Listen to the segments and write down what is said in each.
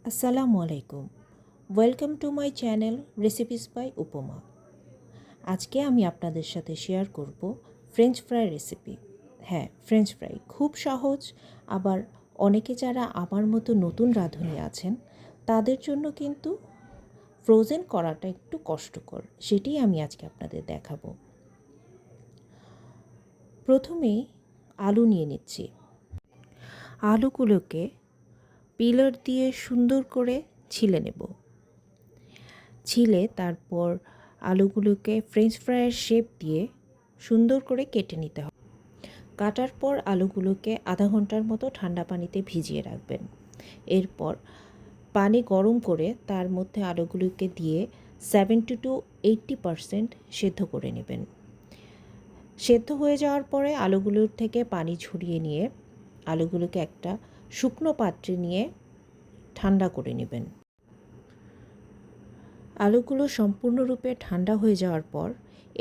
আসসালামু আলাইকুম। Welcome to my channel recipes by Upoma. আজকে আমি আপনাদের সাথে শেয়ার করব ফ্রেঞ্চ ফ্রাই রেসিপি। হ্যাঁ, ফ্রেঞ্চ ফ্রাই খুব সহজ, আবার অনেকে যারা আমার মতো নতুন রাঁধুনি আছেন তাদের জন্য কিন্তু ফ্রোজেন করাটা একটু কষ্টকর, সেটাই আমি আজকে আপনাদের দেখাবো। প্রথমেই আলু নিয়ে নিচ্ছি। আলুগুলোকে পিলার দিয়ে সুন্দর করে ছিলে নেব। ছিলে তারপর আলুগুলোকে ফ্রেঞ্চ ফ্রাইয়ের শেপ দিয়ে সুন্দর করে কেটে নিতে হবে। কাটার পর আলুগুলোকে আধা ঘন্টার মতো ঠান্ডা পানিতে ভিজিয়ে রাখবেন। এরপর পানি গরম করে তার মধ্যে আলুগুলোকে দিয়ে 70-80% সেদ্ধ করে নেবেন। সেদ্ধ হয়ে যাওয়ার পরে আলুগুলোর থেকে পানি ঝরিয়ে নিয়ে আলুগুলোকে একটা শুকনো পাত্রে নিয়ে ঠান্ডা করে নেবেন। আলুগুলো সম্পূর্ণরূপে ঠান্ডা হয়ে যাওয়ার পর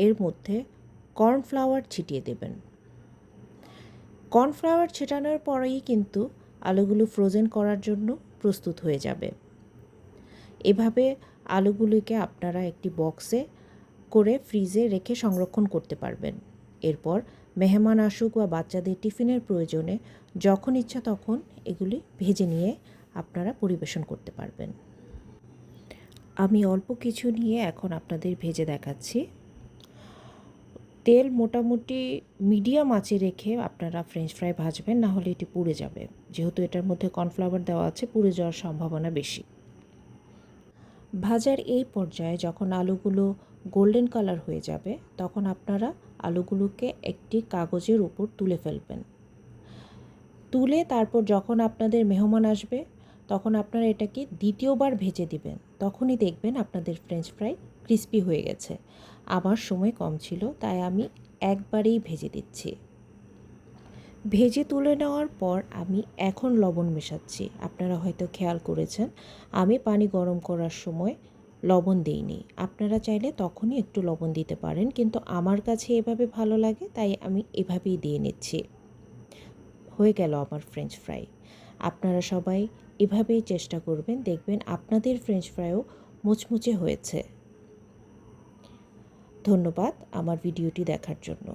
এর মধ্যে কর্নফ্লাওয়ার ছিটিয়ে দেবেন। কর্নফ্লাওয়ার ছেটানোর পরেই কিন্তু আলুগুলো ফ্রোজেন করার জন্য প্রস্তুত হয়ে যাবে। এভাবে আলুগুলিকে আপনারা একটি বক্সে করে ফ্রিজে রেখে সংরক্ষণ করতে পারবেন। এরপর মেহমান আসুক বা বাচ্চাদের টিফিনের প্রয়োজনে যখন ইচ্ছা তখন এগুলি ভেজে নিয়ে আপনারা পরিবেশন করতে পারবেন। আমি অল্প কিছু নিয়ে এখন আপনাদের ভেজে দেখাচ্ছি। তেল মোটামুটি মিডিয়াম আঁচে রেখে আপনারা ফ্রেঞ্চ ফ্রাই ভাজবেন, না হলে এটি পুড়ে যাবে। যেহেতু এটার মধ্যে কর্নফ্লাওয়ার দেওয়া আছে, পুড়ে যাওয়ার সম্ভাবনা বেশি। ভাজার এই পর্যায়ে যখন আলুগুলো গোল্ডেন কালার হয়ে যাবে তখন আপনারা আলুগুলোকে একটি কাগজের উপর তুলে ফেলবেন। তুলে তারপর যখন আপনাদের মেহমান আসবে তখন আপনারা এটাকে দ্বিতীয়বার ভেজে দিবেন। তখনই দেখবেন আপনাদের ফ্রেঞ্চ ফ্রাই ক্রিস্পি হয়ে গেছে। আমার সময় কম ছিল তাই আমি একবারেই ভেজে দিচ্ছি। ভেজে তুলে নেওয়ার পর আমি এখন লবণ মেশাচ্ছি। আপনারা হয়তো খেয়াল করেছেন আমি পানি গরম করার সময় লবণ দিইনি। আপনারা চাইলে তখনই একটু লবণ দিতে পারেন, কিন্তু আমার কাছে এভাবে ভালো লাগে তাই আমি এভাবেই দিয়ে নিচ্ছি। হয়ে গেল আমার ফ্রেঞ্চ ফ্রাই। আপনারা সবাই এভাবেই চেষ্টা করবেন, দেখবেন আপনাদের ফ্রেঞ্চ ফ্রাইও মুচমুচে হয়েছে। ধন্যবাদ আমার ভিডিওটি দেখার জন্য।